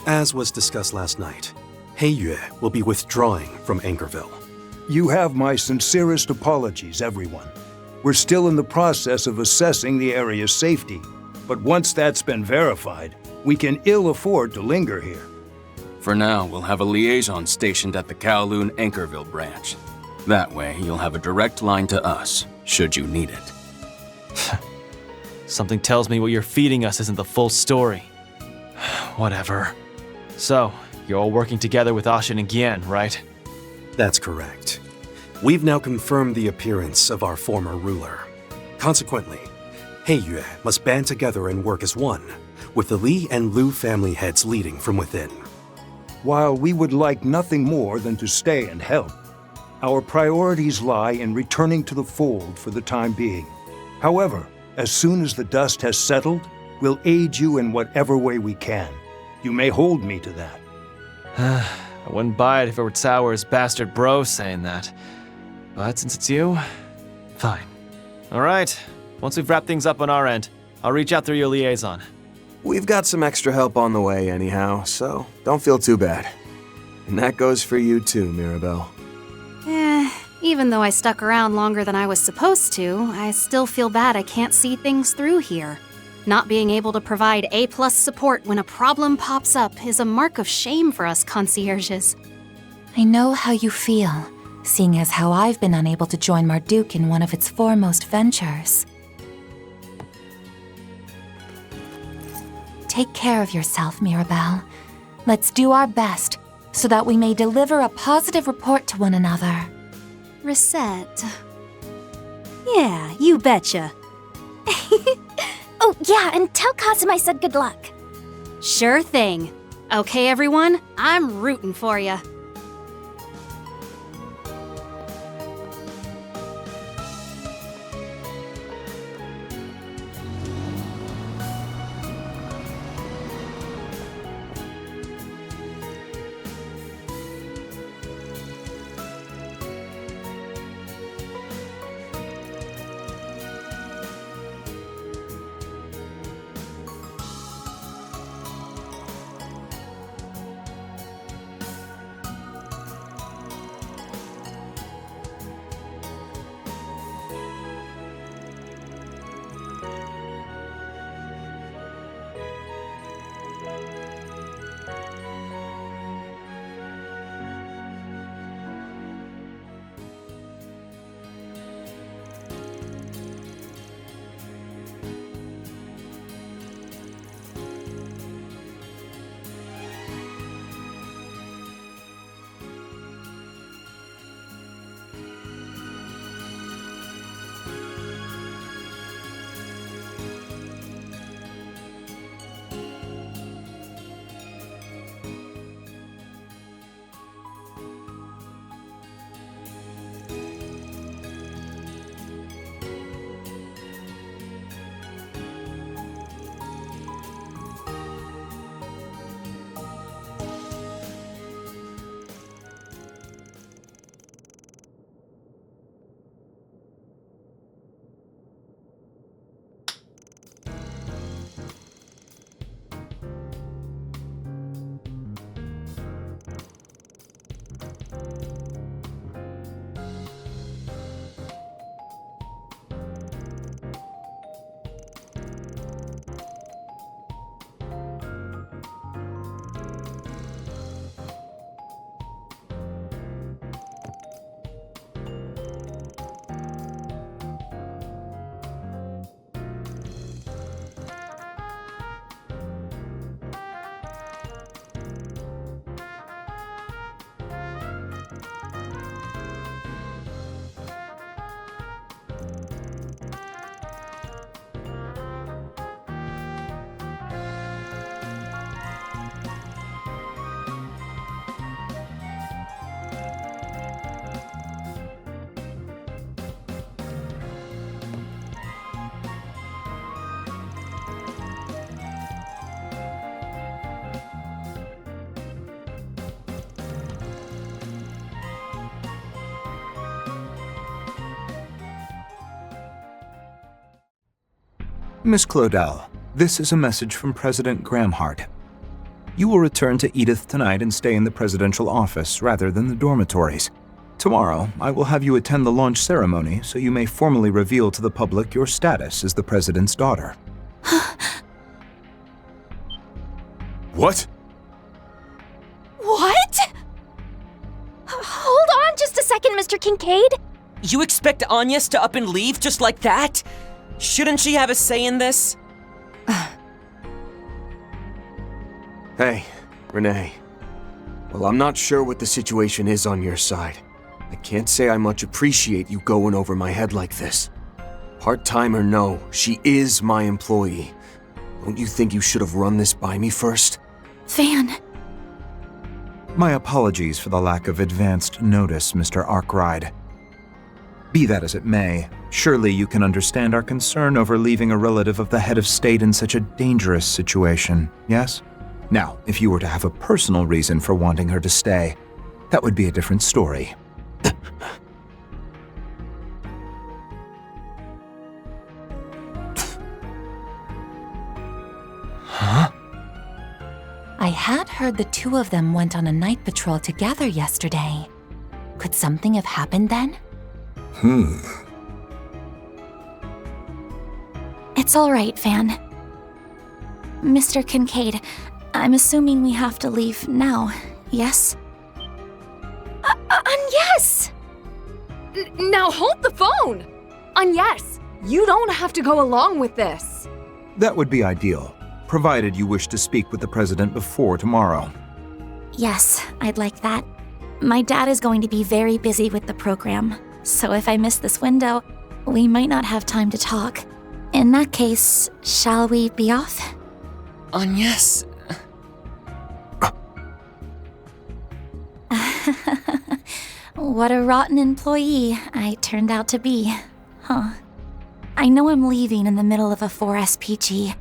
As was discussed last night, Heiyue will be withdrawing from Anchorville. You have my sincerest apologies, everyone. We're still in the process of assessing the area's safety, but once that's been verified, we can ill afford to linger here. For now, we'll have a liaison stationed at the Kowloon Anchorville branch. That way, you'll have a direct line to us, should you need it. Something tells me what you're feeding us isn't the full story. Whatever. So, you're all working together with Ashin and Gian, right? That's correct. We've now confirmed the appearance of our former ruler. Consequently, Heiyue must band together and work as one, with the Li and Lu family heads leading from within. While we would like nothing more than to stay and help, our priorities lie in returning to the fold for the time being. However, as soon as the dust has settled, we'll aid you in whatever way we can. You may hold me to that. I wouldn't buy it if it were Tower's bastard bro saying that. But since it's you, fine. Alright, once we've wrapped things up on our end, I'll reach out through your liaison. We've got some extra help on the way anyhow, so don't feel too bad. And that goes for you too, Mirabelle. Even though I stuck around longer than I was supposed to, I still feel bad I can't see things through here. Not being able to provide A+ support when a problem pops up is a mark of shame for us concierges. I know how you feel, seeing as how I've been unable to join Marduk in one of its foremost ventures. Take care of yourself, Mirabelle. Let's do our best, so that we may deliver a positive report to one another. Reset. Yeah, you betcha. Oh, yeah, and tell Kazum I said good luck. Sure thing. Okay, everyone, I'm rooting for ya. Miss Claudel, this is a message from President Gramhart. You will return to Edith tonight and stay in the presidential office rather than the dormitories. Tomorrow, I will have you attend the launch ceremony so you may formally reveal to the public your status as the president's daughter. What? What? Hold on just a second, Mr. Kincaid. You expect Agnes to up and leave just like that? Shouldn't she have a say in this? Hey, Renee. Well, I'm not sure what the situation is on your side. I can't say I much appreciate you going over my head like this. Part-time or no, she is my employee. Don't you think you should have run this by me first? Van. My apologies for the lack of advanced notice, Mr. Arkwright. Be that as it may, surely you can understand our concern over leaving a relative of the head of state in such a dangerous situation, yes? Now, if you were to have a personal reason for wanting her to stay, that would be a different story. Huh? I had heard the two of them went on a night patrol together yesterday. Could something have happened then? It's all right, Van. Mr. Kincaid, I'm assuming we have to leave now, yes? Yes! Now hold the phone! Yes, you don't have to go along with this. That would be ideal, provided you wish to speak with the president before tomorrow. Yes, I'd like that. My dad is going to be very busy with the program, so if I miss this window, we might not have time to talk. In that case, shall we be off? Agnes. What a rotten employee I turned out to be, huh? I know I'm leaving in the middle of a 4 SPG.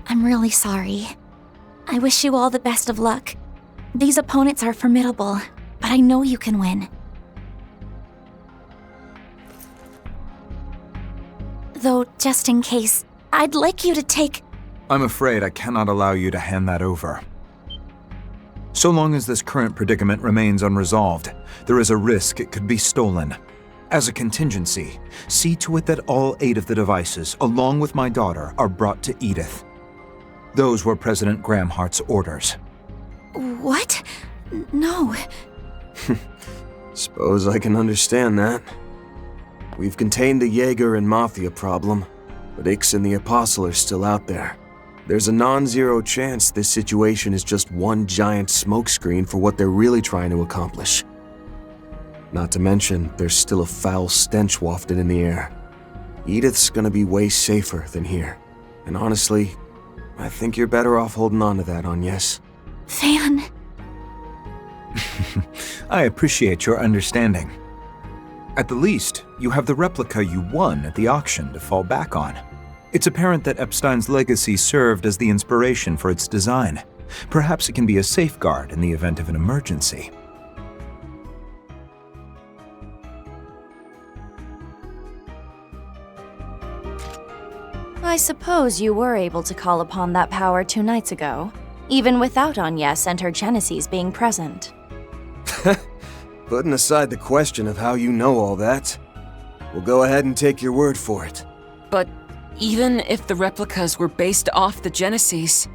I'm really sorry. I wish you all the best of luck. These opponents are formidable, but I know you can win. Though, just in case, I'd like you to take... I'm afraid I cannot allow you to hand that over. So long as this current predicament remains unresolved, there is a risk it could be stolen. As a contingency, see to it that all 8 of the devices, along with my daughter, are brought to Edith. Those were President Gramhart's orders. What? No. Suppose I can understand that. We've contained the Jaeger and Mafia problem, but Ix and the Apostle are still out there. There's a non-zero chance this situation is just one giant smokescreen for what they're really trying to accomplish. Not to mention, there's still a foul stench wafted in the air. Edith's gonna be way safer than here. And honestly, I think you're better off holding on to that, Agnes. Van. I appreciate your understanding. At the least, you have the replica you won at the auction to fall back on. It's apparent that Epstein's legacy served as the inspiration for its design. Perhaps it can be a safeguard in the event of an emergency. I suppose you were able to call upon that power 2 nights ago, even without Agnes and her Genesis being present. Putting aside the question of how you know all that, we'll go ahead and take your word for it. But even if the replicas were based off the Genesis...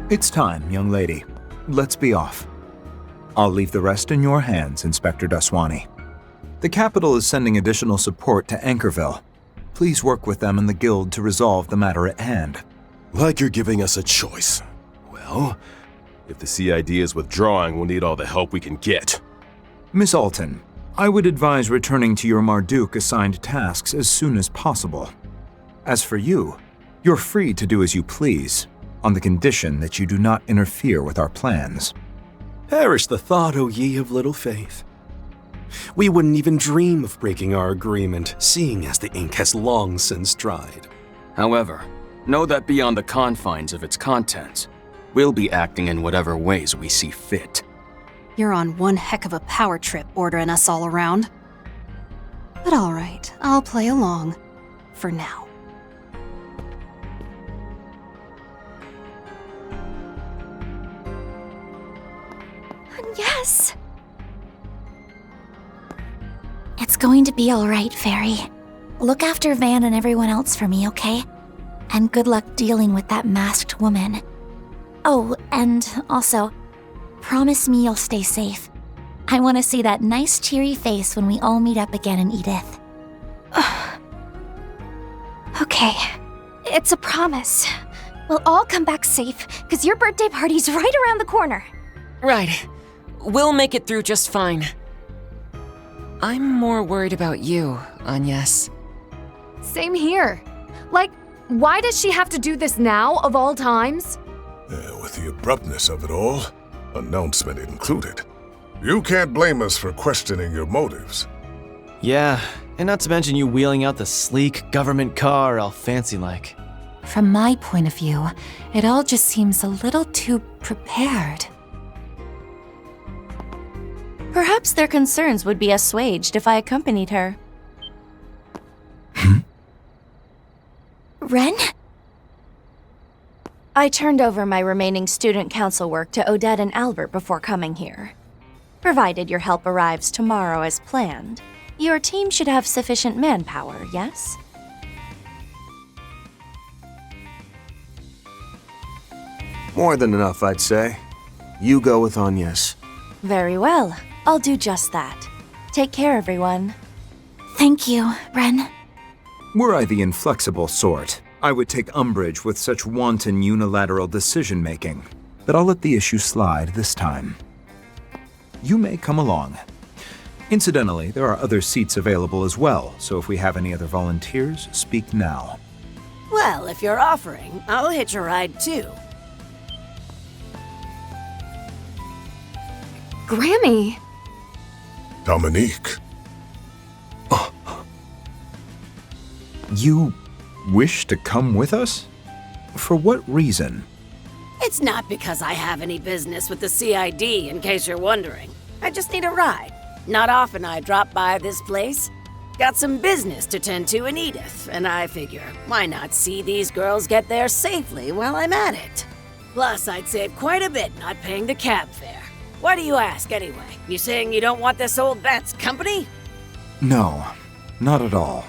It's time, young lady. Let's be off. I'll leave the rest in your hands, Inspector Daswani. The capital is sending additional support to Anchorville. Please work with them and the guild to resolve the matter at hand. Like you're giving us a choice. Well, if the CID is withdrawing, we'll need all the help we can get. Miss Alton, I would advise returning to your Marduk-assigned tasks as soon as possible. As for you, you're free to do as you please, on the condition that you do not interfere with our plans. Perish the thought, O ye of little faith. We wouldn't even dream of breaking our agreement, seeing as the ink has long since dried. However, know that beyond the confines of its contents, we'll be acting in whatever ways we see fit. You're on one heck of a power trip ordering us all around. But all right, I'll play along. For now. Yes. It's going to be all right, Fairy. Look after Van and everyone else for me, okay? And good luck dealing with that masked woman. Oh, and also, promise me you'll stay safe. I want to see that nice cheery face when we all meet up again in Edith. Okay. It's a promise. We'll all come back safe, because your birthday party's right around the corner. Right. We'll make it through just fine. I'm more worried about you, Agnes. Same here. Like, why does she have to do this now, of all times? With the abruptness of it all, announcement included. You can't blame us for questioning your motives. Yeah, and not to mention you wheeling out the sleek government car all fancy-like. From my point of view, it all just seems a little too prepared. Perhaps their concerns would be assuaged if I accompanied her. Ren? I turned over my remaining student council work to Odette and Albert before coming here. Provided your help arrives tomorrow as planned, your team should have sufficient manpower, yes? More than enough, I'd say. You go with Agnes. Very well. I'll do just that. Take care, everyone. Thank you, Ren. Were I the inflexible sort, I would take umbrage with such wanton unilateral decision-making, but I'll let the issue slide this time. You may come along. Incidentally, there are other seats available as well, so if we have any other volunteers, speak now. Well, if you're offering, I'll hitch a ride too. Grammy! Dominique. You wish to come with us? For what reason? It's not because I have any business with the CID, in case you're wondering. I just need a ride. Not often I drop by this place. Got some business to tend to in Edith, and I figure, why not see these girls get there safely while I'm at it? Plus, I'd save quite a bit not paying the cab fare. Why do you ask, anyway? You saying you don't want this old bat's company? No, not at all.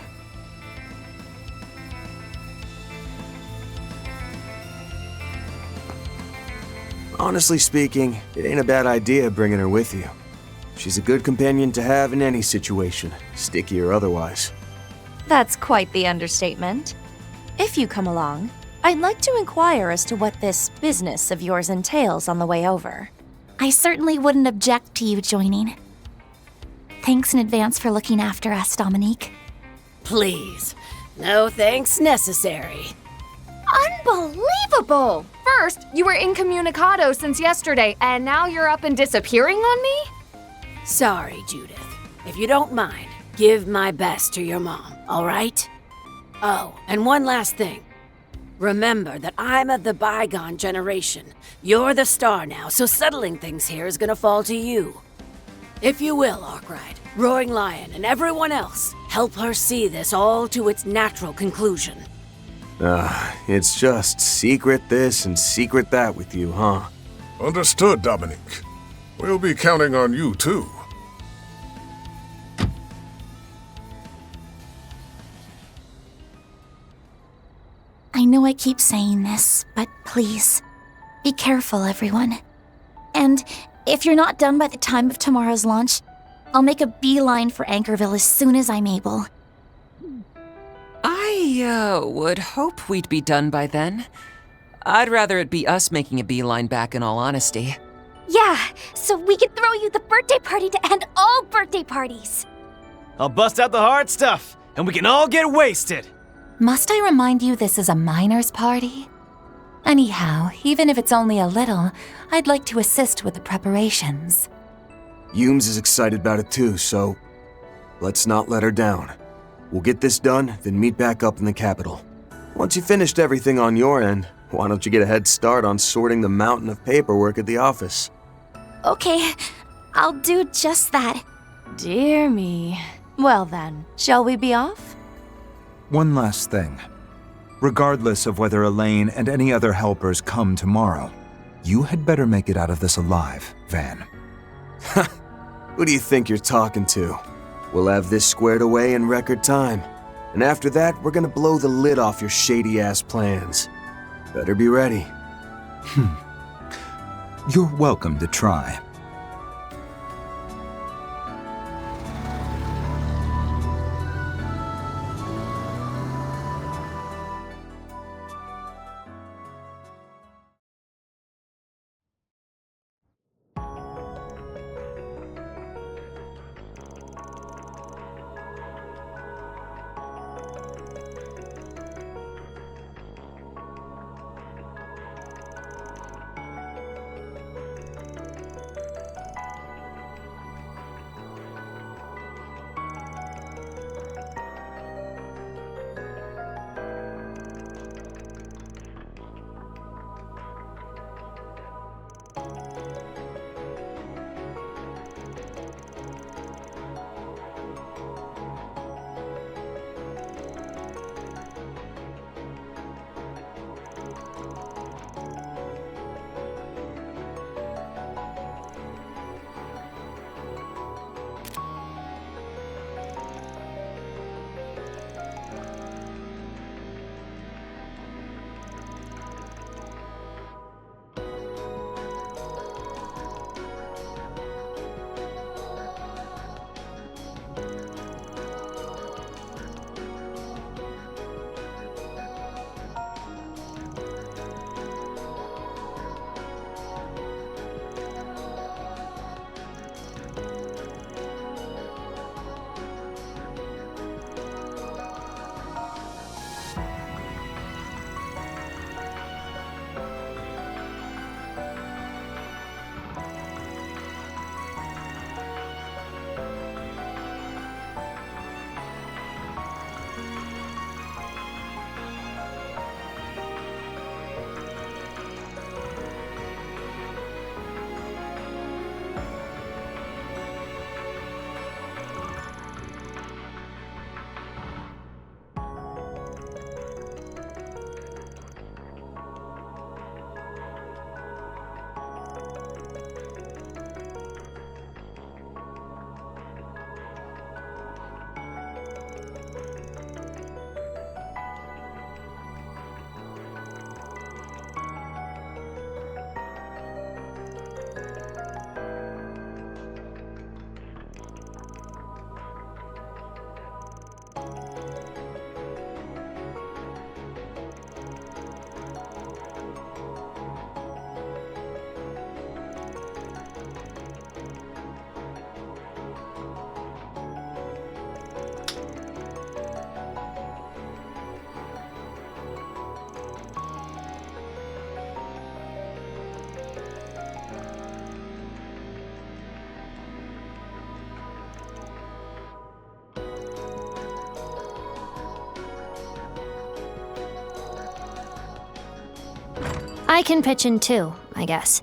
Honestly speaking, it ain't a bad idea bringing her with you. She's a good companion to have in any situation, sticky or otherwise. That's quite the understatement. If you come along, I'd like to inquire as to what this business of yours entails on the way over. I certainly wouldn't object to you joining. Thanks in advance for looking after us, Dominique. Please. No thanks necessary. Unbelievable! First, you were incommunicado since yesterday, and now you're up and disappearing on me? Sorry, Judith. If you don't mind, give my best to your mom, all right? Oh, and one last thing. Remember that I'm of the bygone generation. You're the star now, so settling things here is gonna fall to you. If you will, Arkwright, Roaring Lion, and everyone else, help her see this all to its natural conclusion. It's just secret this and secret that with you, huh? Understood, Dominique. We'll be counting on you, too. I know I keep saying this, but please, be careful, everyone. And if you're not done by the time of tomorrow's launch, I'll make a beeline for Anchorville as soon as I'm able. I would hope we'd be done by then. I'd rather it be us making a beeline back, in all honesty. Yeah, so we could throw you the birthday party to end all birthday parties. I'll bust out the hard stuff, and we can all get wasted. Must I remind you this is a miner's party? Anyhow, even if it's only a little, I'd like to assist with the preparations. Humes is excited about it too, so let's not let her down. We'll get this done, then meet back up in the capital. Once you've finished everything on your end, why don't you get a head start on sorting the mountain of paperwork at the office? Okay, I'll do just that. Dear me. Well then, shall we be off? One last thing. Regardless of whether Elaine and any other helpers come tomorrow, you had better make it out of this alive, Van. Who do you think you're talking to? We'll have this squared away in record time. And after that, we're gonna blow the lid off your shady-ass plans. Better be ready. You're welcome to try. I can pitch in too, I guess.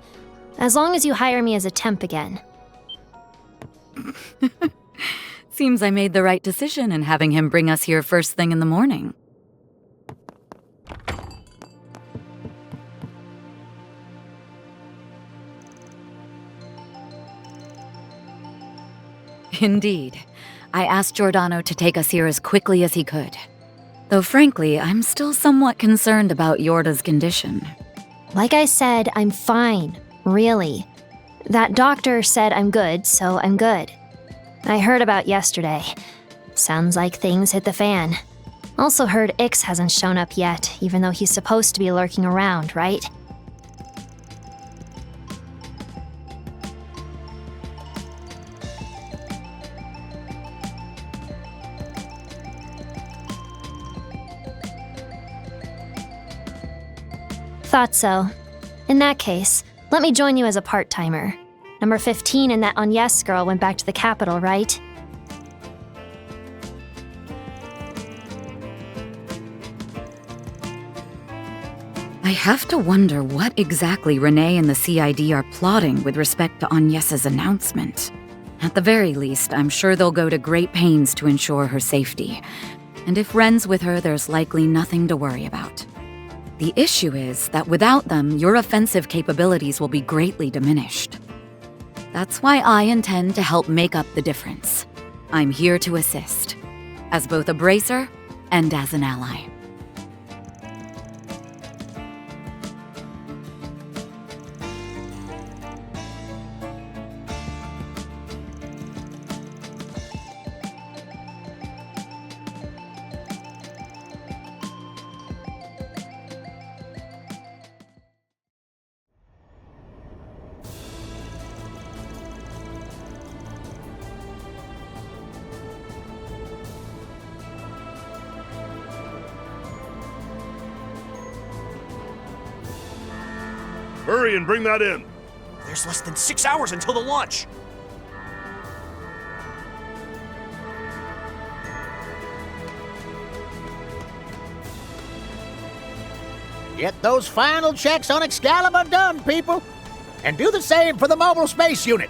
As long as you hire me as a temp again. Seems I made the right decision in having him bring us here first thing in the morning. Indeed. I asked Giordano to take us here as quickly as he could. Though frankly, I'm still somewhat concerned about Yorda's condition. Like I said, I'm fine. Really. That doctor said I'm good, so I'm good. I heard about yesterday. Sounds like things hit the fan. Also heard Ix hasn't shown up yet, even though he's supposed to be lurking around, right? Thought so. In that case, let me join you as a part-timer. Number 15 and that Agnes girl went back to the capital, right? I have to wonder what exactly Renee and the CID are plotting with respect to Agnes's announcement. At the very least, I'm sure they'll go to great pains to ensure her safety. And if Ren's with her, there's likely nothing to worry about. The issue is that without them, your offensive capabilities will be greatly diminished. That's why I intend to help make up the difference. I'm here to assist, as both a bracer and as an ally. Hurry and bring that in. There's less than 6 hours until the launch. Get those final checks on Excalibur done, people. And do the same for the mobile space unit.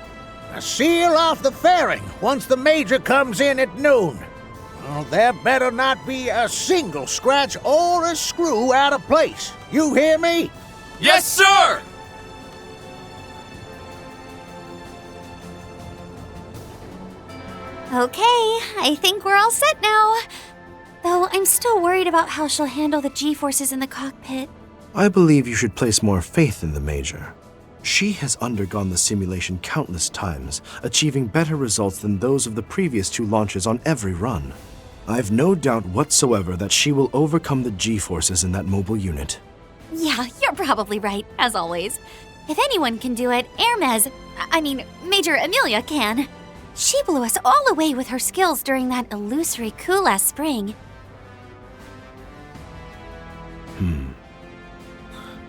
Now seal off the fairing once the Major comes in at noon. Oh, there better not be a single scratch or a screw out of place. You hear me? Yes, sir! Okay, I think we're all set now. Though I'm still worried about how she'll handle the G-forces in the cockpit. I believe you should place more faith in the Major. She has undergone the simulation countless times, achieving better results than those of the previous 2 launches on every run. I've no doubt whatsoever that she will overcome the G-forces in that mobile unit. Yeah, you're probably right, as always. If anyone can do it, Major Amelia can. She blew us all away with her skills during that illusory coup last spring.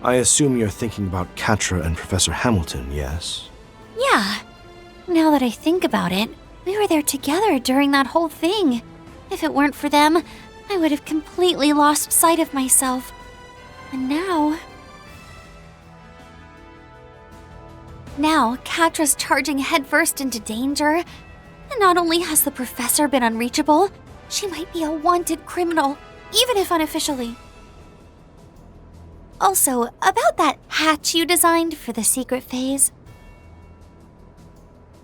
I assume you're thinking about Catra and Professor Hamilton, yes? Yeah. Now that I think about it, we were there together during that whole thing. If it weren't for them, I would have completely lost sight of myself. And now... Now, Catra's charging headfirst into danger. And not only has the professor been unreachable, she might be a wanted criminal, even if unofficially. Also, about that hatch you designed for the secret phase.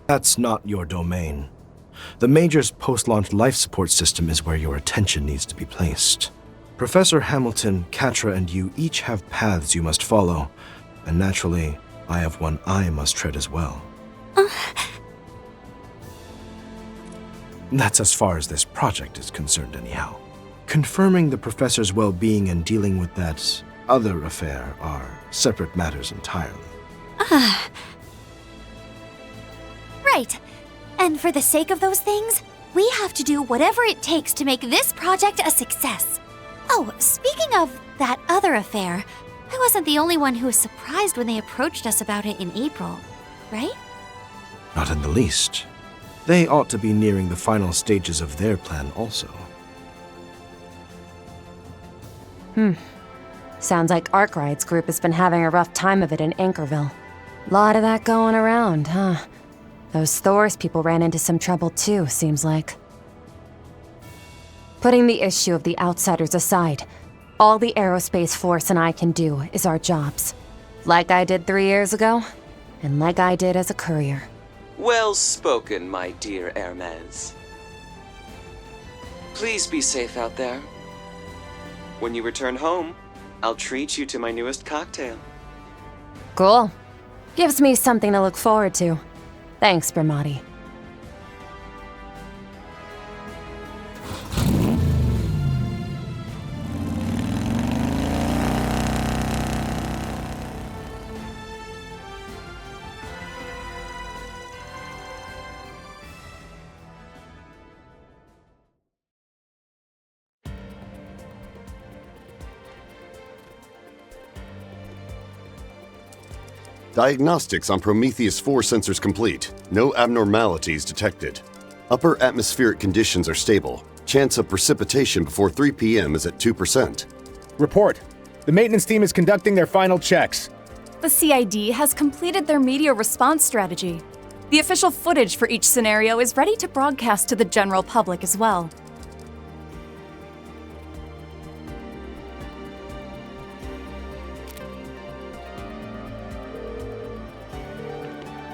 That's not your domain. The Major's post-launch life support system is where your attention needs to be placed. Professor Hamilton, Catra, and you each have paths you must follow, and naturally, I have one I must tread as well. That's as far as this project is concerned anyhow. Confirming the professor's well-being and dealing with that other affair are separate matters entirely. Right. And for the sake of those things, we have to do whatever it takes to make this project a success. Oh, speaking of that other affair, I wasn't the only one who was surprised when they approached us about it in April, right? Not in the least. They ought to be nearing the final stages of their plan also. Sounds like Arkride's group has been having a rough time of it in Anchorville. Lot of that going around, huh? Those Thors people ran into some trouble too, seems like. Putting the issue of the outsiders aside, all the aerospace force and I can do is our jobs. Like I did 3 years ago, and like I did as a courier. Well spoken, my dear Hermes. Please be safe out there. When you return home, I'll treat you to my newest cocktail. Cool. Gives me something to look forward to. Thanks, Bramati. Diagnostics on Prometheus 4 sensors complete. No abnormalities detected. Upper atmospheric conditions are stable. Chance of precipitation before 3 p.m. is at 2%. Report. The maintenance team is conducting their final checks. The CID has completed their media response strategy. The official footage for each scenario is ready to broadcast to the general public as well.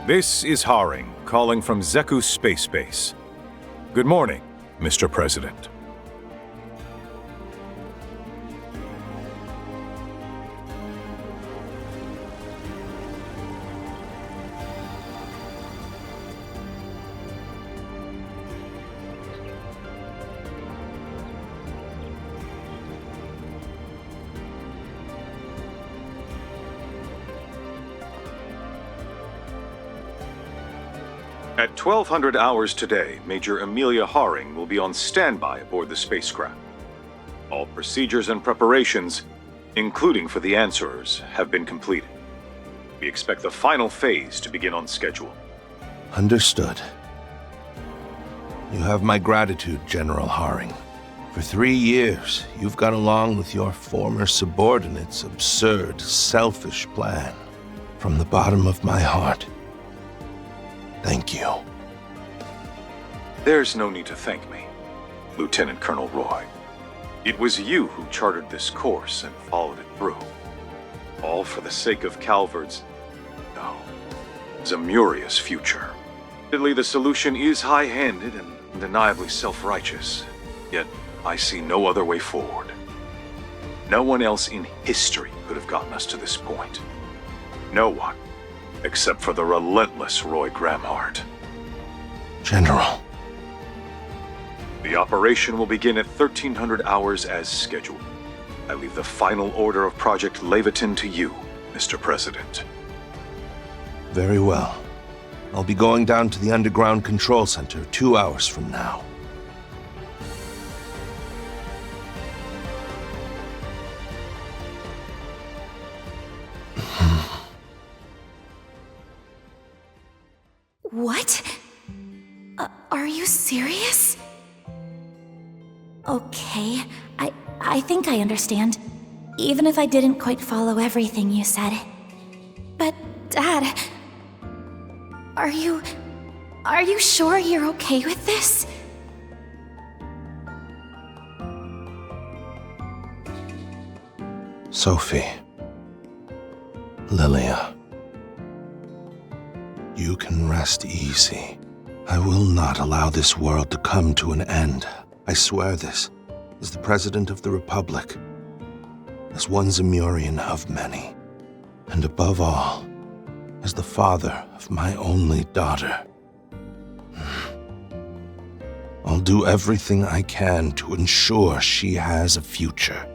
This is Haring, calling from Zeku Space Base. Good morning, Mr. President. At 1200 hours today, Major Amelia Haring will be on standby aboard the spacecraft. All procedures and preparations, including for the answerers, have been completed. We expect the final phase to begin on schedule. Understood. You have my gratitude, General Haring. For 3 years, you've gone along with your former subordinate's absurd, selfish plan. From the bottom of my heart, thank you. There's no need to thank me, Lieutenant Colonel Roy. It was you who chartered this course and followed it through. All for the sake of Calvard's, no, Zamuria's future. Admittedly, the solution is high-handed and undeniably self-righteous, yet I see no other way forward. No one else in history could have gotten us to this point. No one, except for the relentless Roy Gramhart. General. The operation will begin at 1300 hours as scheduled. I leave the final order of Project Leviathan to you, Mr. President. Very well. I'll be going down to the Underground Control Center 2 hours from now. What? Are you serious? Okay, I think I understand. Even if I didn't quite follow everything you said. But, Dad... Are you sure you're okay with this? Sophie. Lilia. You can rest easy. I will not allow this world to come to an end. I swear this, as the President of the Republic, as one Zamurian of many, and above all, as the father of my only daughter. I'll do everything I can to ensure she has a future.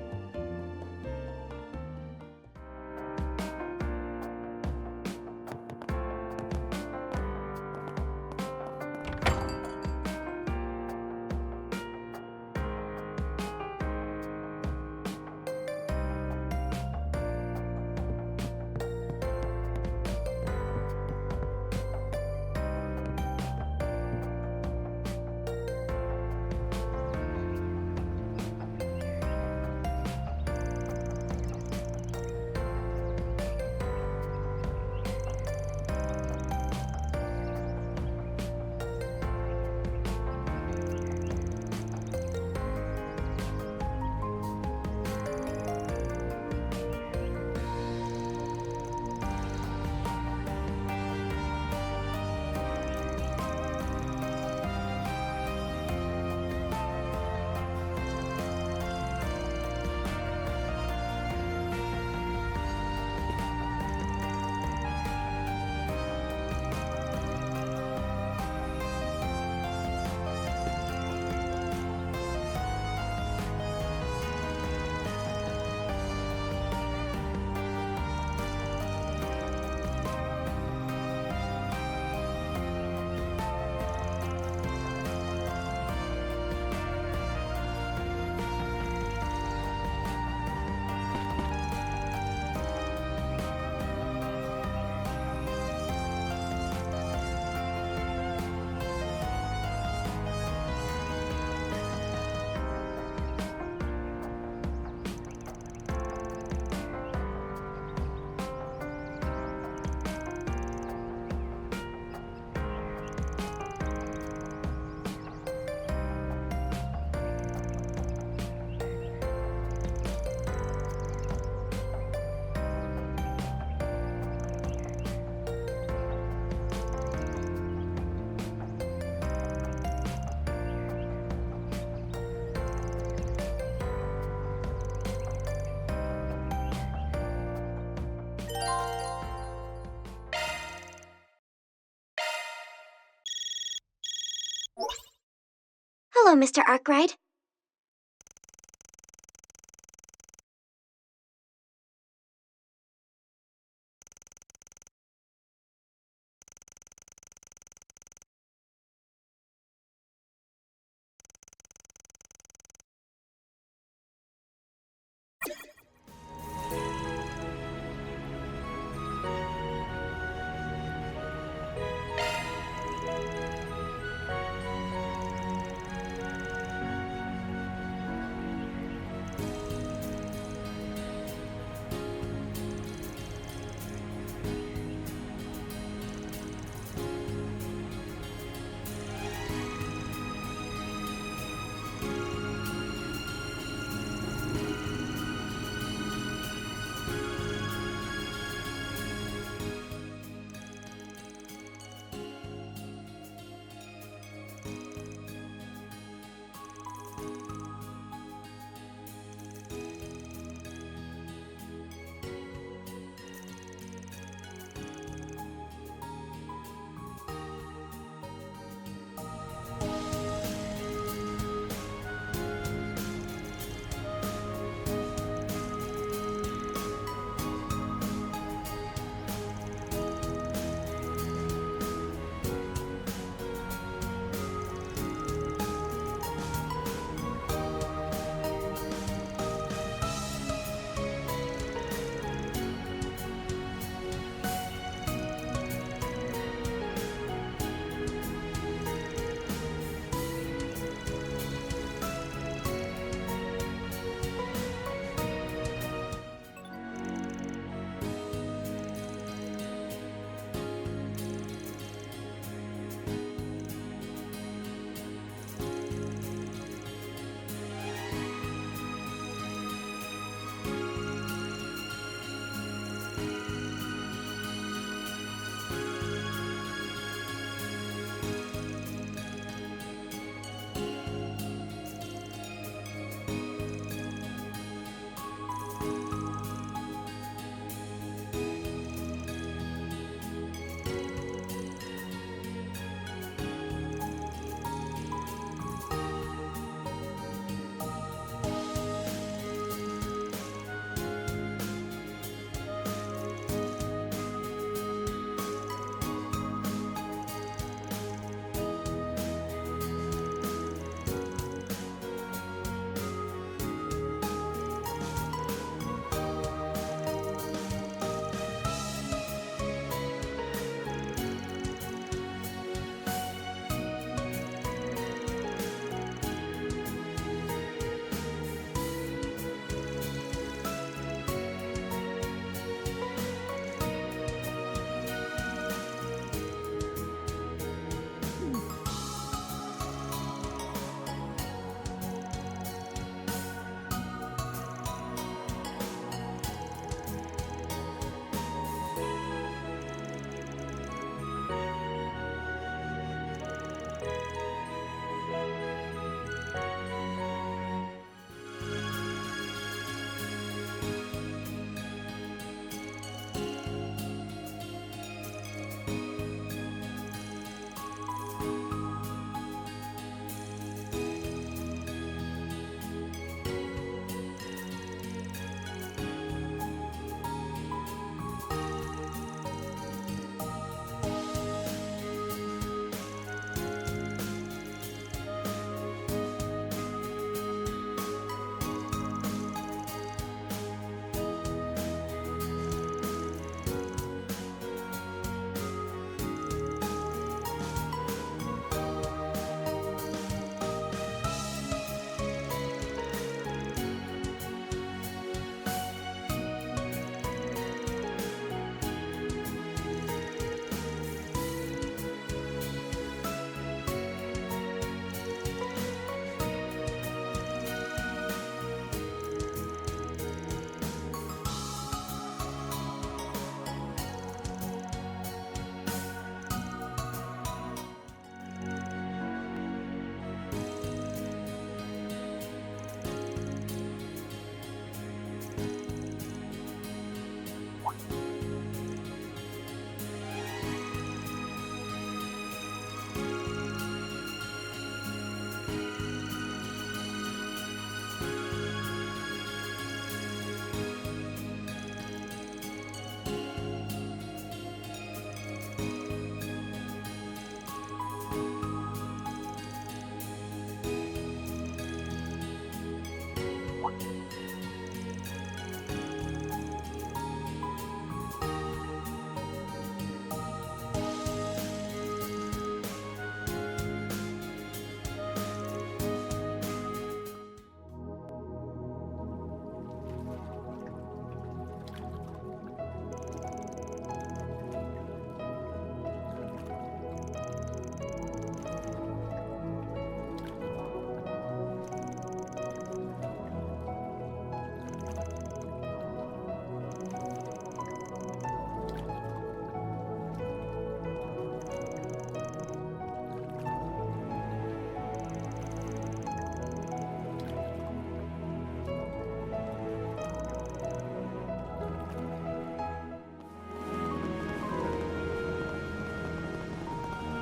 Hello, Mr. Arkwright.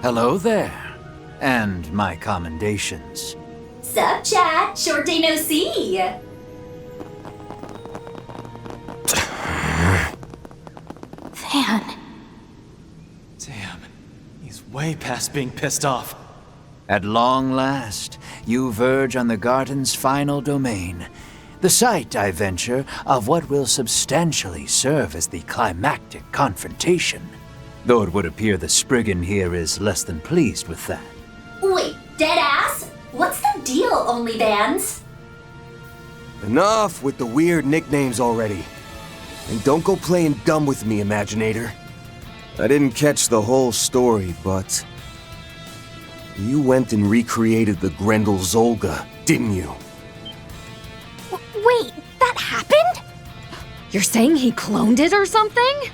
Hello there, and my commendations. Sup, Chad? Short day no see. Van. Damn, he's way past being pissed off. At long last, you verge on the garden's final domain. The site, I venture, of what will substantially serve as the climactic confrontation. Though it would appear the Spriggan here is less than pleased with that. Wait, dead ass? What's the deal, OnlyVans? Enough with the weird nicknames already. And don't go playing dumb with me, Imaginator. I didn't catch the whole story, but... you went and recreated the Grendel Zolga, didn't you? Wait, that happened? You're saying he cloned it or something?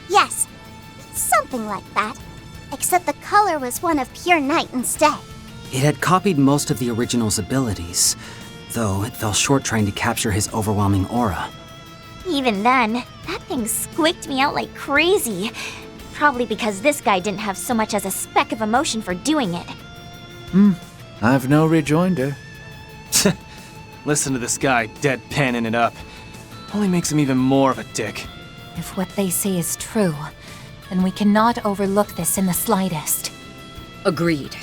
Yes, something like that. Except the color was one of pure night instead. It had copied most of the original's abilities, though it fell short trying to capture his overwhelming aura. Even then, that thing squeaked me out like crazy. Probably because this guy didn't have so much as a speck of emotion for doing it. I've no rejoinder. Listen to this guy deadpanning it up. Only makes him even more of a dick. If what they say is true, then we cannot overlook this in the slightest. Agreed.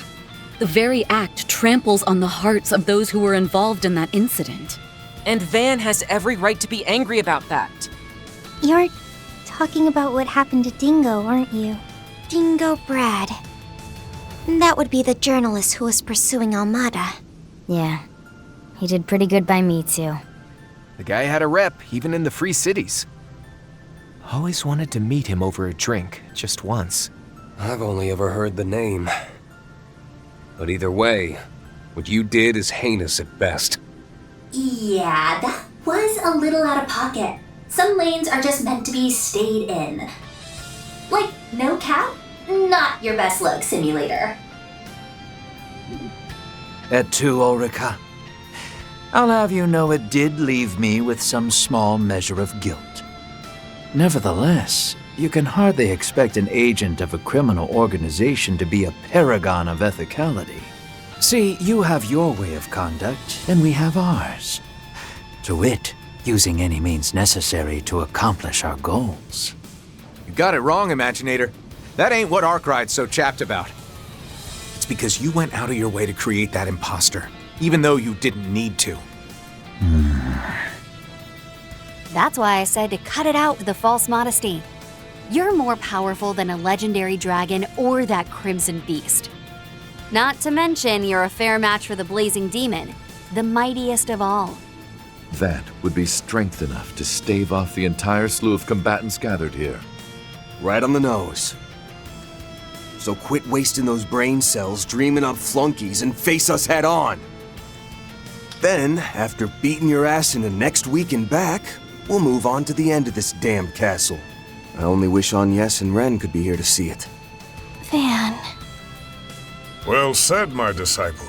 The very act tramples on the hearts of those who were involved in that incident. And Van has every right to be angry about that. You're talking about what happened to Dingo, aren't you? Dingo Brad. That would be the journalist who was pursuing Almada. Yeah, he did pretty good by me too. The guy had a rep, even in the Free Cities. Always wanted to meet him over a drink, just once. I've only ever heard the name. But either way, what you did is heinous at best. Yeah, that was a little out of pocket. Some lanes are just meant to be stayed in. Like, no cap, not your best luck simulator. Et tu, Ulrika. I'll have you know it did leave me with some small measure of guilt. Nevertheless, you can hardly expect an agent of a criminal organization to be a paragon of ethicality. See, you have your way of conduct, and we have ours. To wit, using any means necessary to accomplish our goals. You got it wrong, Imaginator. That ain't what Arkwright's so chapped about. It's because you went out of your way to create that imposter, even though you didn't need to. That's why I said to cut it out with the false modesty. You're more powerful than a legendary dragon or that crimson beast. Not to mention you're a fair match for the blazing demon, the mightiest of all. That would be strength enough to stave off the entire slew of combatants gathered here. Right on the nose. So quit wasting those brain cells dreaming up flunkies and face us head on. Then, after beating your ass in the next week and back, we'll move on to the end of this damned castle. I only wish Agnes and Ren could be here to see it. Van. Well said, my disciple.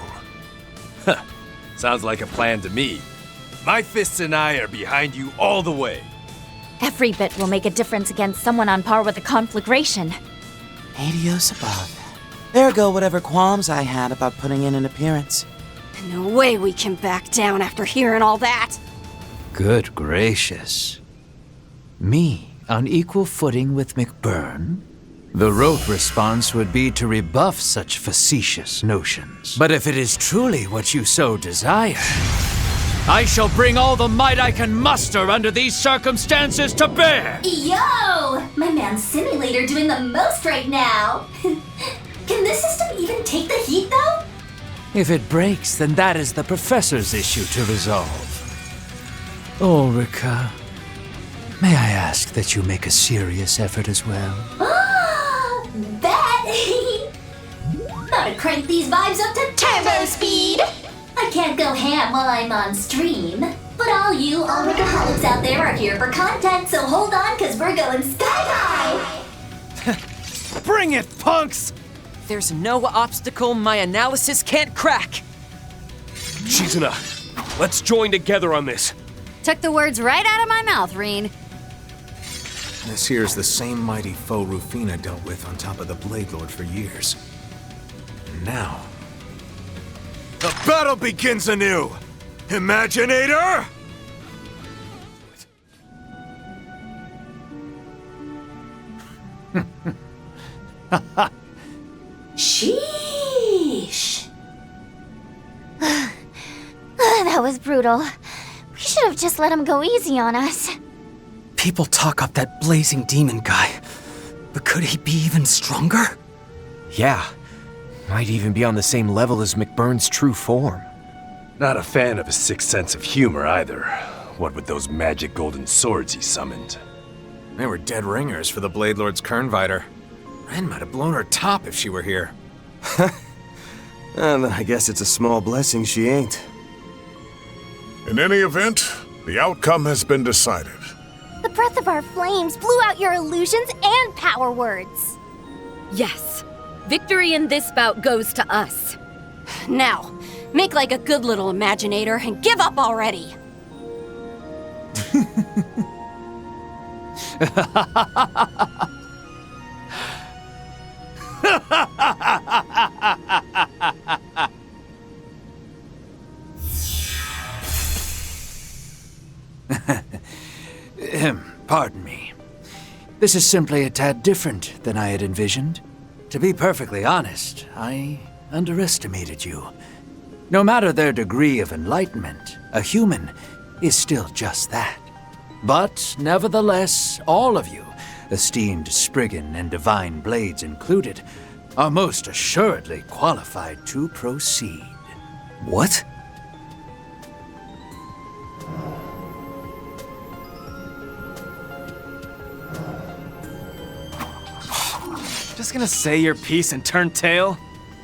Sounds like a plan to me. My fists and I are behind you all the way. Every bit will make a difference against someone on par with the conflagration. Adios above. There go whatever qualms I had about putting in an appearance. No way we can back down after hearing all that. Good gracious. Me on equal footing with McBurn? The rote response would be to rebuff such facetious notions. But if it is truly what you so desire... I shall bring all the might I can muster under these circumstances to bear! Yo! My man's simulator doing the most right now! Can this system even take the heat, though? If it breaks, then that is the professor's issue to resolve. Ulrika, may I ask that you make a serious effort as well? Bet! Gotta crank these vibes up to turbo speed! I can't go ham while I'm on stream, but all you Ulrikaholics out there are here for content, so hold on, cause we're going sky high! Bring it, punks! There's no obstacle my analysis can't crack! Shizuna, let's join together on this. Took the words right out of my mouth, Reen. This here's the same mighty foe Rufina dealt with on top of the Blade Lord for years. And now, the battle begins anew! Imaginator! Sheesh! That was brutal. We should have just let him go easy on us. People talk up that blazing demon guy, but could he be even stronger? Yeah. Might even be on the same level as McBurn's true form. Not a fan of his sixth sense of humor either. What with those magic golden swords he summoned. They were dead ringers for the Blade Lord's Kernviter. Ren might have blown her top if she were here. And I guess it's a small blessing she ain't. In any event, the outcome has been decided. The breath of our flames blew out your illusions and power words. Yes. Victory in this bout goes to us. Now, make like a good little Imaginator and give up already. Pardon me. This is simply a tad different than I had envisioned. To be perfectly honest, I underestimated you. No matter their degree of enlightenment, a human is still just that. But nevertheless, all of you, esteemed Spriggan and Divine Blades included, are most assuredly qualified to proceed. What? Just gonna say your piece and turn tail?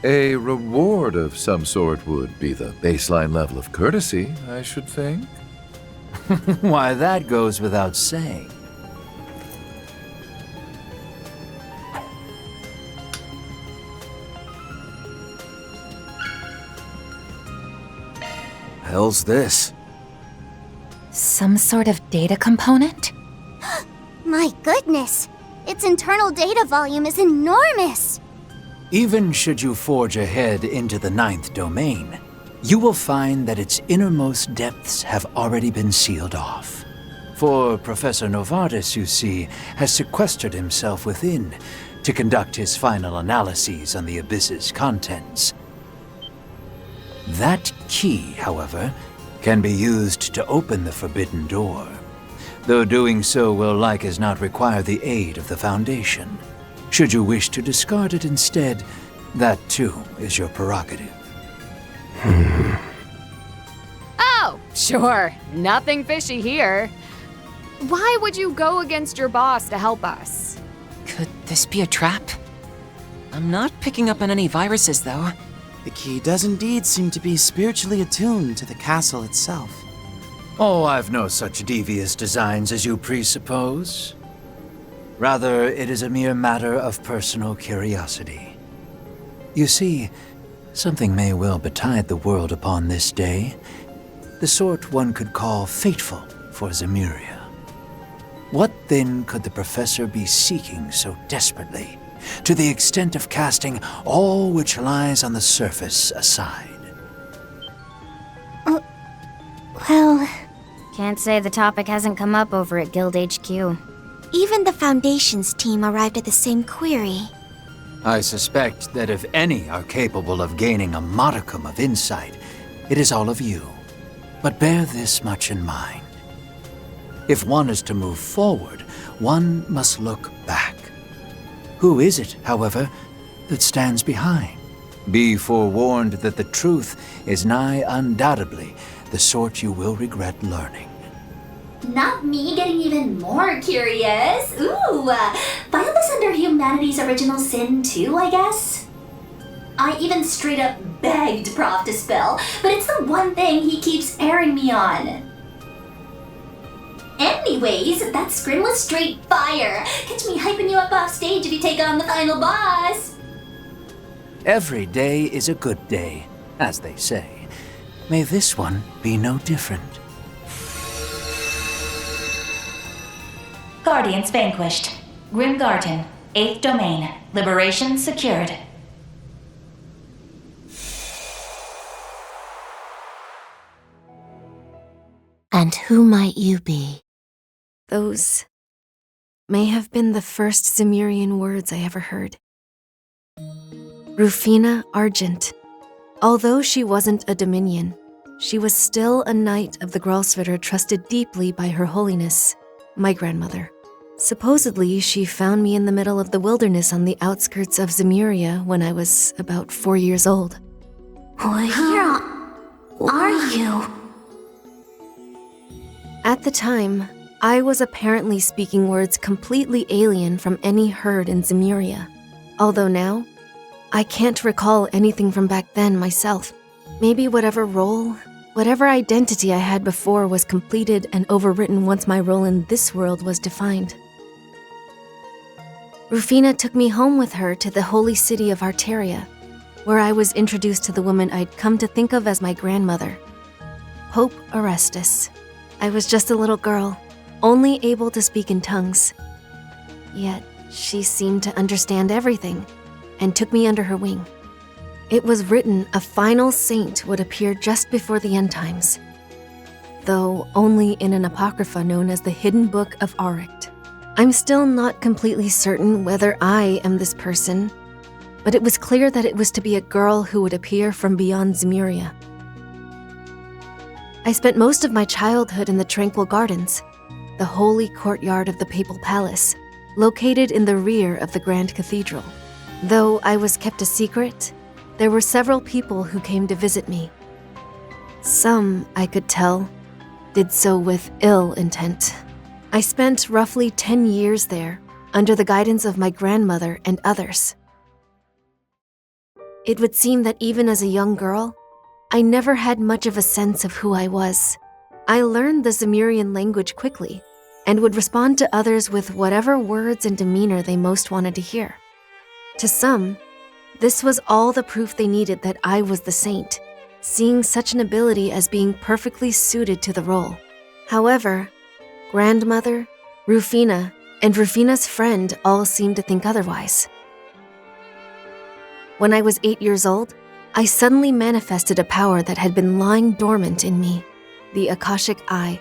A reward of some sort would be the baseline level of courtesy, I should think. Why, that goes without saying. Hell's this? Some sort of data component? My goodness! Its internal data volume is enormous! Even should you forge ahead into the 9th domain, you will find that its innermost depths have already been sealed off. For Professor Novartis, you see, has sequestered himself within to conduct his final analyses on the abyss's contents. That key, however, can be used to open the forbidden door, though doing so will like as not require the aid of the Foundation. Should you wish to discard it instead, that too is your prerogative. Oh, sure. Nothing fishy here. Why would you go against your boss to help us? Could this be a trap? I'm not picking up on any viruses, though. The key does indeed seem to be spiritually attuned to the castle itself. Oh, I've no such devious designs as you presuppose. Rather, it is a mere matter of personal curiosity. You see, something may well betide the world upon this day, the sort one could call fateful for Zemuria. What then could the professor be seeking so desperately, to the extent of casting all which lies on the surface aside? Well, can't say the topic hasn't come up over at Guild HQ. Even the Foundation's team arrived at the same query. I suspect that if any are capable of gaining a modicum of insight, it is all of you. But bear this much in mind. If one is to move forward, one must look back. Who is it, however, that stands behind? Be forewarned that the truth is nigh undoubtedly the sort you will regret learning. Not me getting even more curious. Ooh, file this under humanity's original sin too, I guess? I even straight up begged Prof to spill, but it's the one thing he keeps airing me on. Anyways, that scrim was straight fire. Catch me hyping you up off stage if you take on the final boss. Every day is a good day, as they say. May this one be no different. Guardians vanquished. Grim Garden, 8th domain. Liberation secured. And who might you be? Those may have been the first Zemurian words I ever heard. Rufina Argent. Although she wasn't a Dominion, she was still a knight of the Gralsviter trusted deeply by Her Holiness, my grandmother. Supposedly, she found me in the middle of the wilderness on the outskirts of Zemuria when I was about 4 years old. Where are you? At the time, I was apparently speaking words completely alien from any heard in Zemuria. Although now, I can't recall anything from back then myself. Maybe whatever role, whatever identity I had before was completed and overwritten once my role in this world was defined. Rufina took me home with her to the holy city of Arteria, where I was introduced to the woman I'd come to think of as my grandmother, Pope Orestes. I was just a little girl, only able to speak in tongues. Yet, she seemed to understand everything, and took me under her wing. It was written a final saint would appear just before the end times, though only in an apocrypha known as the Hidden Book of Arict. I'm still not completely certain whether I am this person, but it was clear that it was to be a girl who would appear from beyond Zemuria. I spent most of my childhood in the Tranquil Gardens, the holy courtyard of the Papal Palace, located in the rear of the Grand Cathedral. Though I was kept a secret, there were several people who came to visit me. Some, I could tell, did so with ill intent. I spent roughly 10 years there, under the guidance of my grandmother and others. It would seem that even as a young girl, I never had much of a sense of who I was. I learned the Zemurian language quickly, and would respond to others with whatever words and demeanor they most wanted to hear. To some, this was all the proof they needed that I was the saint, seeing such an ability as being perfectly suited to the role. However, grandmother, Rufina, and Rufina's friend all seemed to think otherwise. When I was 8 years old, I suddenly manifested a power that had been lying dormant in me, the Akashic Eye.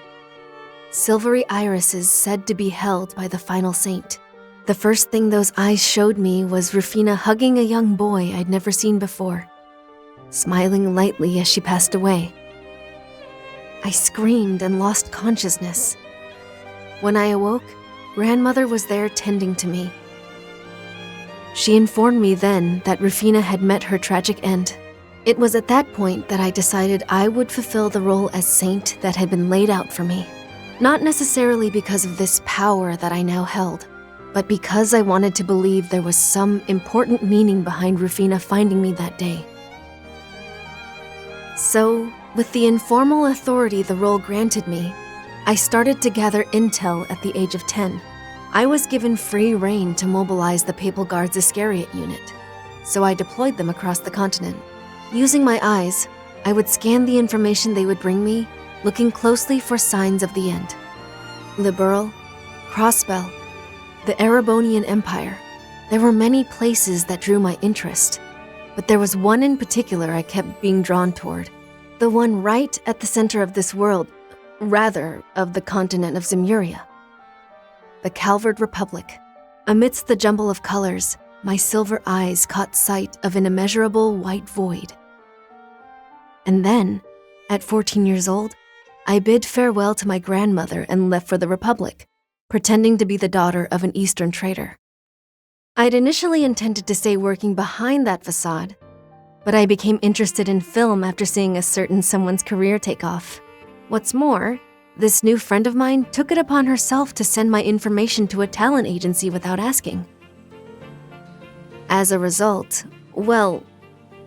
Silvery irises said to be held by the final saint. The first thing those eyes showed me was Rufina hugging a young boy I'd never seen before, smiling lightly as she passed away. I screamed and lost consciousness. When I awoke, grandmother was there tending to me. She informed me then that Rufina had met her tragic end. It was at that point that I decided I would fulfill the role as saint that had been laid out for me. Not necessarily because of this power that I now held, but because I wanted to believe there was some important meaning behind Rufina finding me that day. So, with the informal authority the role granted me, I started to gather intel at the age of 10. I was given free rein to mobilize the Papal Guard's Iscariot unit, so I deployed them across the continent. Using my eyes, I would scan the information they would bring me, looking closely for signs of the end. Liberal, Crossbell, the Erebonian Empire. There were many places that drew my interest, but there was one in particular I kept being drawn toward. The one right at the center of this world, rather, of the continent of Zemuria. The Calvard Republic. Amidst the jumble of colors, my silver eyes caught sight of an immeasurable white void. And then, at 14 years old, I bid farewell to my grandmother and left for the Republic, pretending to be the daughter of an Eastern trader. I'd initially intended to stay working behind that facade, but I became interested in film after seeing a certain someone's career take off. What's more, this new friend of mine took it upon herself to send my information to a talent agency without asking. As a result, well,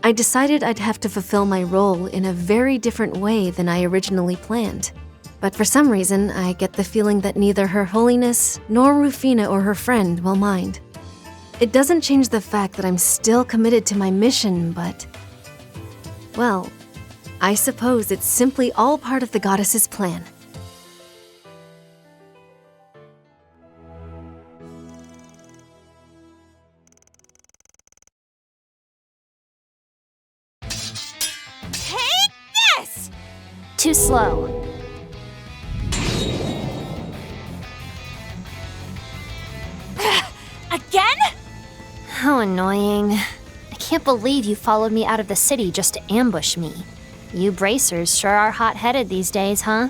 I decided I'd have to fulfill my role in a very different way than I originally planned. But for some reason, I get the feeling that neither Her Holiness nor Rufina or her friend will mind. It doesn't change the fact that I'm still committed to my mission, but... well, I suppose it's simply all part of the goddess's plan. Take this! Too slow. Again? How annoying. I can't believe you followed me out of the city just to ambush me. You bracers sure are hot-headed these days, huh?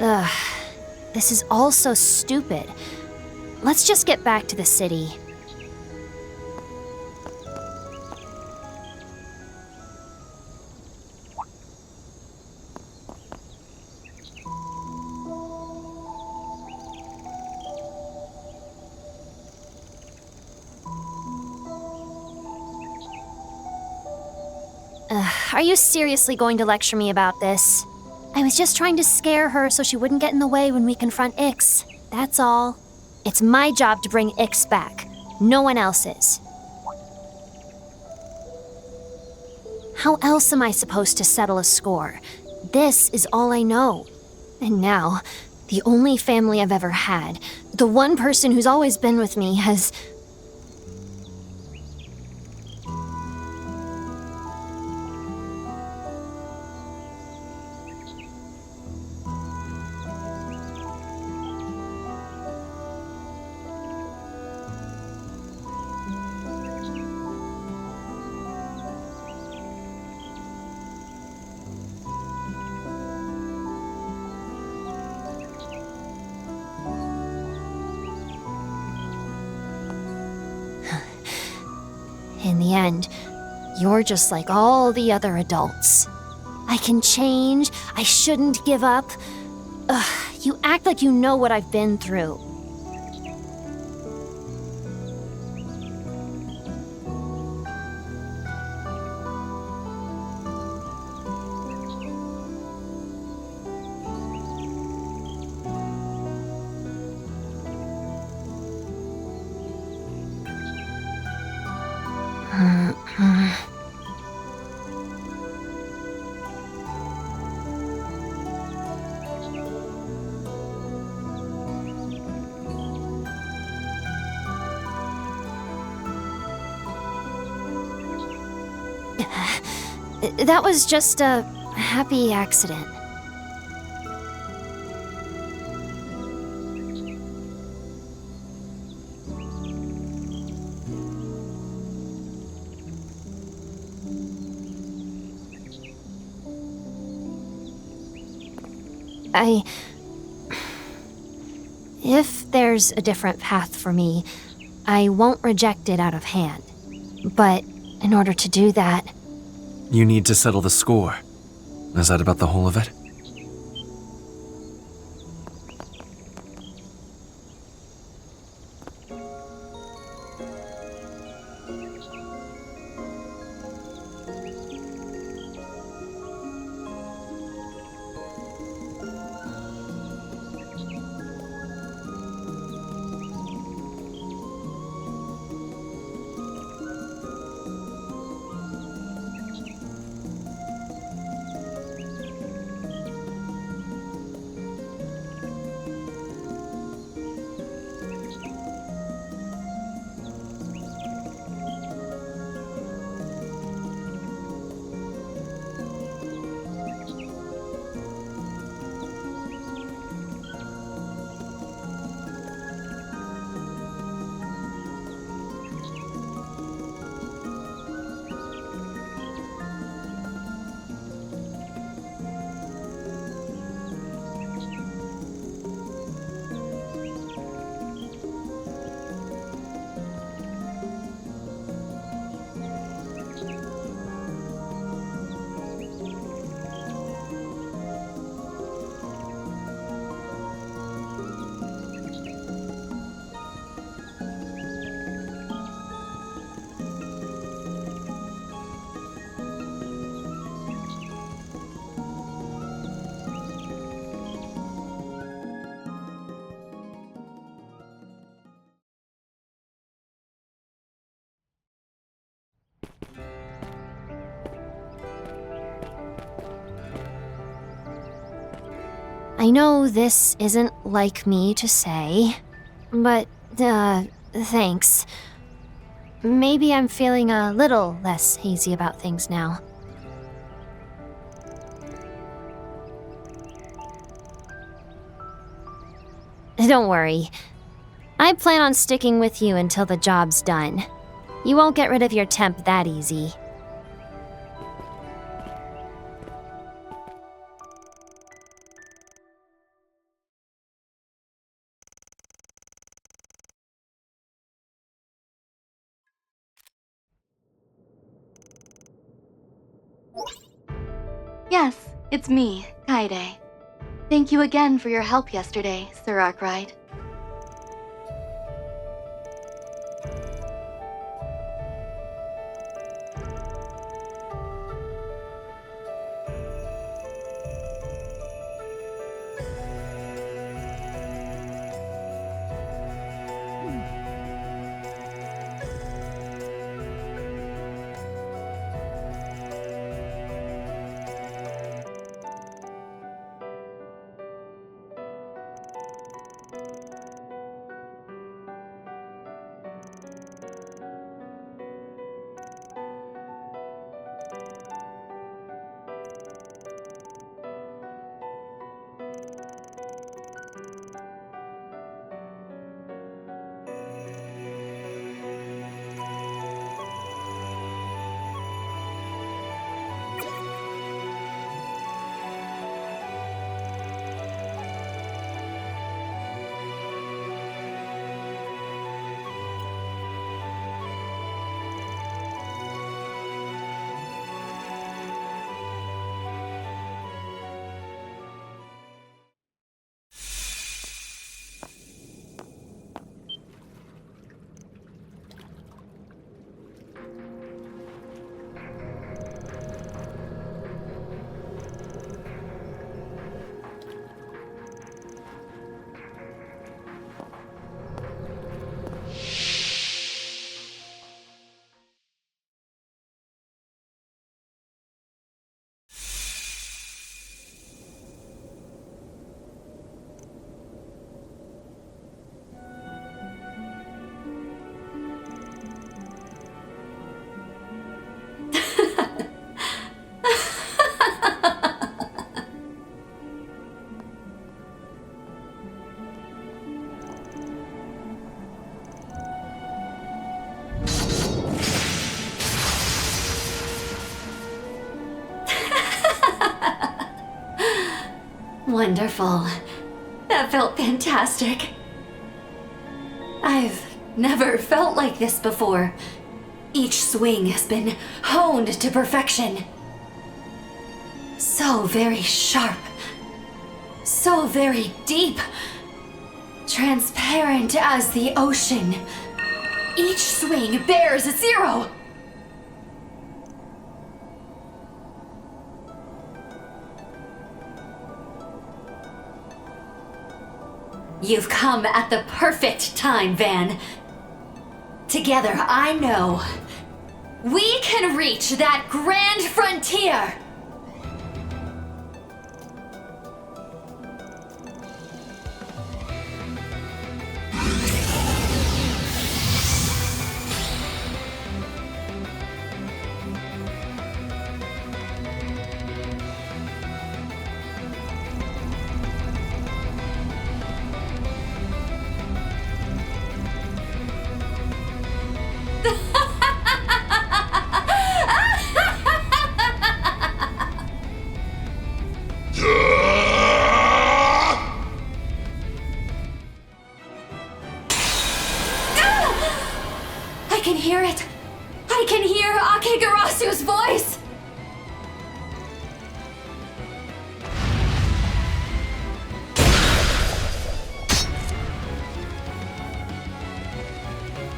Ugh, this is all so stupid. Let's just get back to the city. Are you seriously going to lecture me about this? I was just trying to scare her so she wouldn't get in the way when we confront Ix. That's all. It's my job to bring Ix back. No one else's. How else am I supposed to settle a score? This is all I know. And now, the only family I've ever had, the one person who's always been with me, has... In the end, you're just like all the other adults. I can change. I shouldn't give up. Ugh, you act like you know what I've been through. That was just a happy accident. If there's a different path for me, I won't reject it out of hand. But in order to do that... You need to settle the score. Is that about the whole of it? I know this isn't like me to say, but, thanks. Maybe I'm feeling a little less hazy about things now. Don't worry. I plan on sticking with you until the job's done. You won't get rid of your temp that easy. Yes, it's me, Kaede. Thank you again for your help yesterday, Sir Arkwright. Wonderful. That felt fantastic. I've never felt like this before. Each swing has been honed to perfection. So very sharp. So very deep. Transparent as the ocean. Each swing bears a 0. You've come at the perfect time, Van. Together, I know we can reach that grand frontier. I can hear it! I can hear Akegarasu's voice!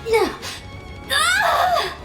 No! Ah!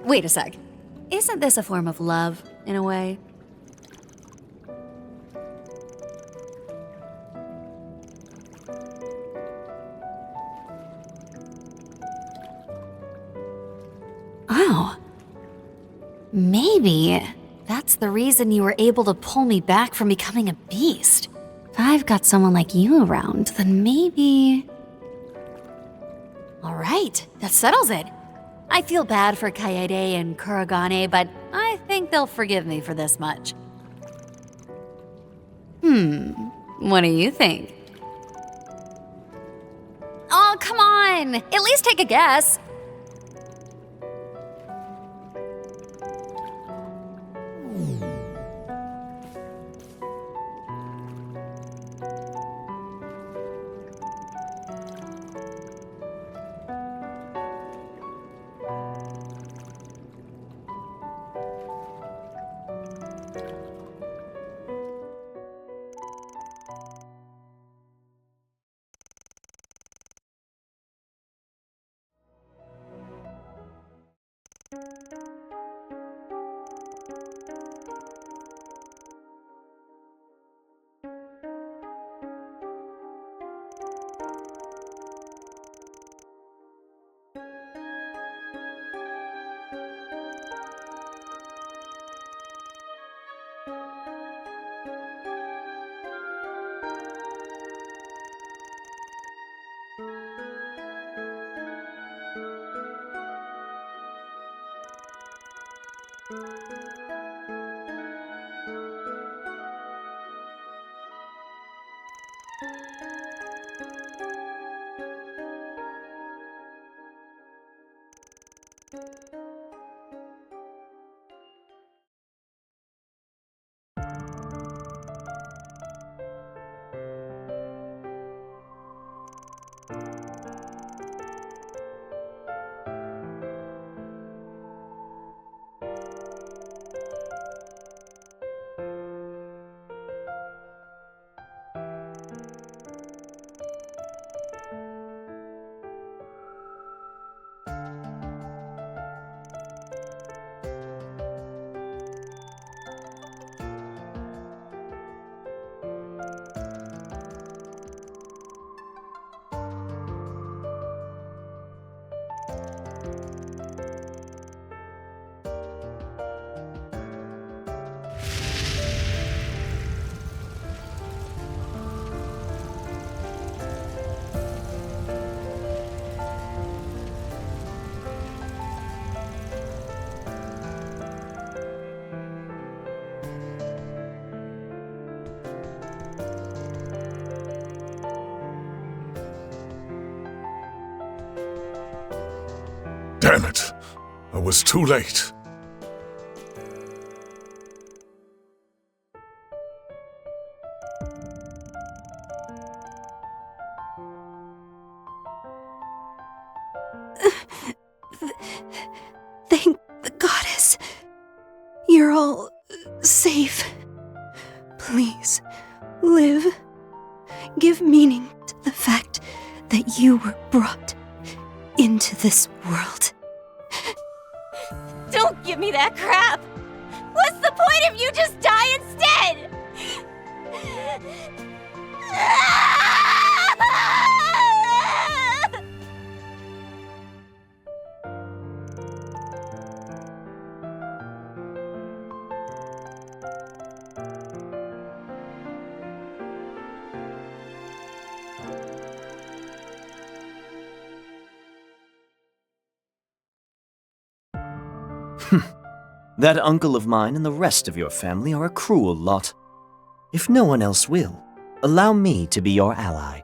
Wait a sec. Isn't this a form of love, in a way? Oh. Maybe that's the reason you were able to pull me back from becoming a beast. If I've got someone like you around, then maybe... Alright, that settles it. I feel bad for Kaede and Kurogane, but I think they'll forgive me for this much. What do you think? Oh, come on! At least take a guess. Damn it! I was too late. Thank the goddess. You're all safe. Please, live. Give meaning to the fact that you were brought into this world. Don't give me that crap! What's the point if you just die instead? That uncle of mine and the rest of your family are a cruel lot. If no one else will, allow me to be your ally.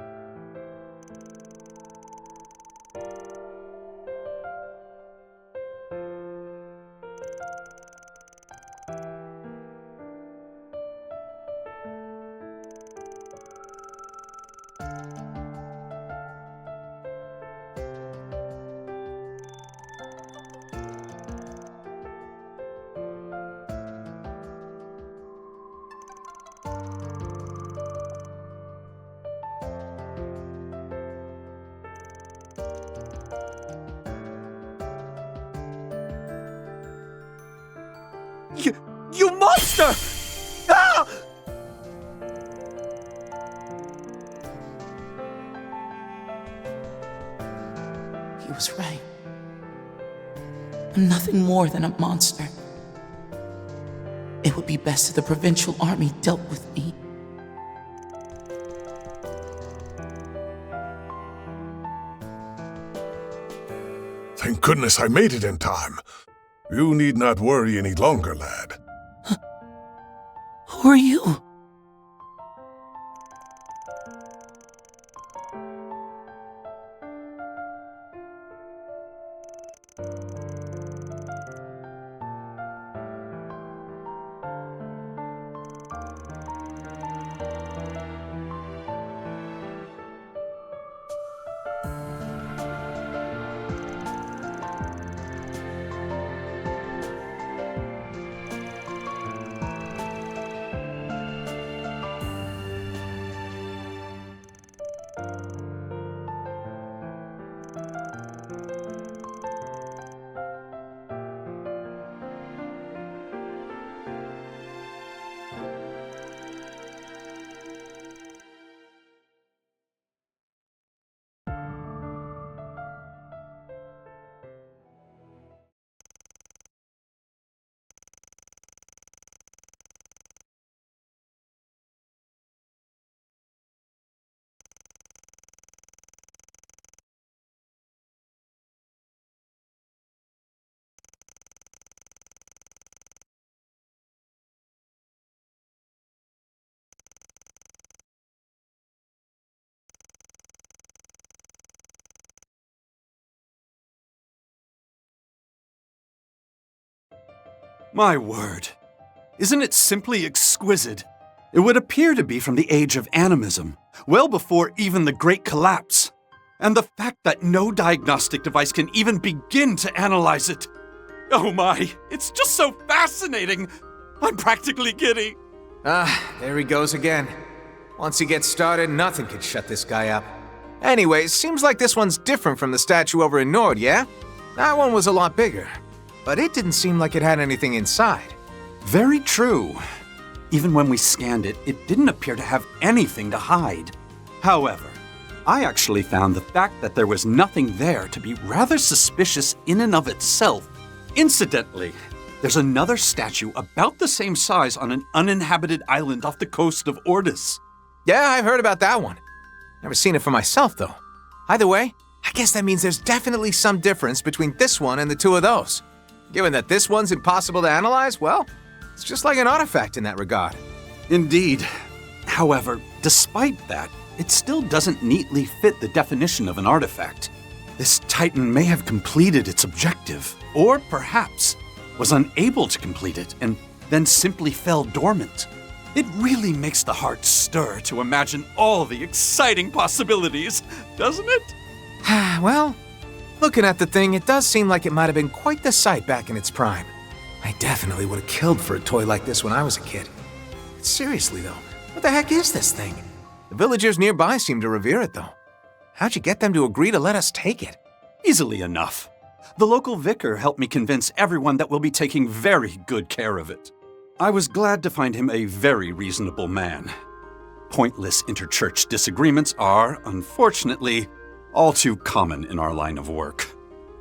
You monster! Ah! He was right. I'm nothing more than a monster. It would be best if the provincial army dealt with me. Thank goodness I made it in time. You need not worry any longer, lad. Who are you? My word. Isn't it simply exquisite? It would appear to be from the age of animism, well before even the Great Collapse. And the fact that no diagnostic device can even begin to analyze it. Oh my, it's just so fascinating. I'm practically giddy. There he goes again. Once he gets started, nothing can shut this guy up. Anyways, seems like this one's different from the statue over in Nord, yeah? That one was a lot bigger. But it didn't seem like it had anything inside. Very true. Even when we scanned it, it didn't appear to have anything to hide. However, I actually found the fact that there was nothing there to be rather suspicious in and of itself. Incidentally, there's another statue about the same size on an uninhabited island off the coast of Ordis. Yeah, I've heard about that one. Never seen it for myself, though. Either way, I guess that means there's definitely some difference between this one and the two of those. Given that this one's impossible to analyze, well, it's just like an artifact in that regard. Indeed. However, despite that, it still doesn't neatly fit the definition of an artifact. This Titan may have completed its objective, or perhaps was unable to complete it and then simply fell dormant. It really makes the heart stir to imagine all the exciting possibilities, doesn't it? Well, looking at the thing, it does seem like it might have been quite the sight back in its prime. I definitely would have killed for a toy like this when I was a kid. Seriously, though, what the heck is this thing? The villagers nearby seem to revere it, though. How'd you get them to agree to let us take it? Easily enough. The local vicar helped me convince everyone that we'll be taking very good care of it. I was glad to find him a very reasonable man. Pointless interchurch disagreements are, unfortunately, all too common in our line of work.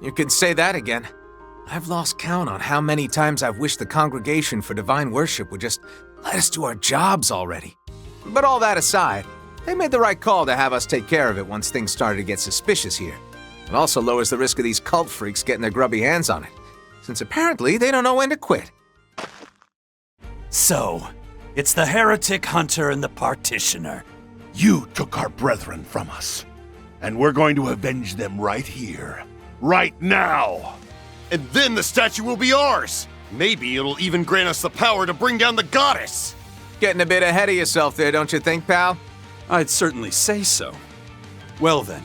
You could say that again. I've lost count on how many times I've wished the Congregation for Divine Worship would just let us do our jobs already. But all that aside, they made the right call to have us take care of it once things started to get suspicious here. It also lowers the risk of these cult freaks getting their grubby hands on it, since apparently they don't know when to quit. So, it's the heretic hunter and the partitioner. You took our brethren from us, and we're going to avenge them right here, right now. And then the statue will be ours. Maybe it'll even grant us the power to bring down the goddess. Getting a bit ahead of yourself there, don't you think, pal? I'd certainly say so. Well then,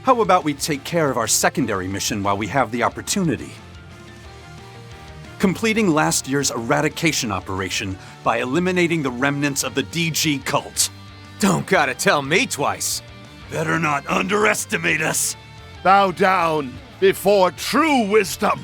how about we take care of our secondary mission while we have the opportunity? Completing last year's eradication operation by eliminating the remnants of the DG cult. Don't gotta tell me twice. Better not underestimate us. Bow down before true wisdom.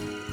you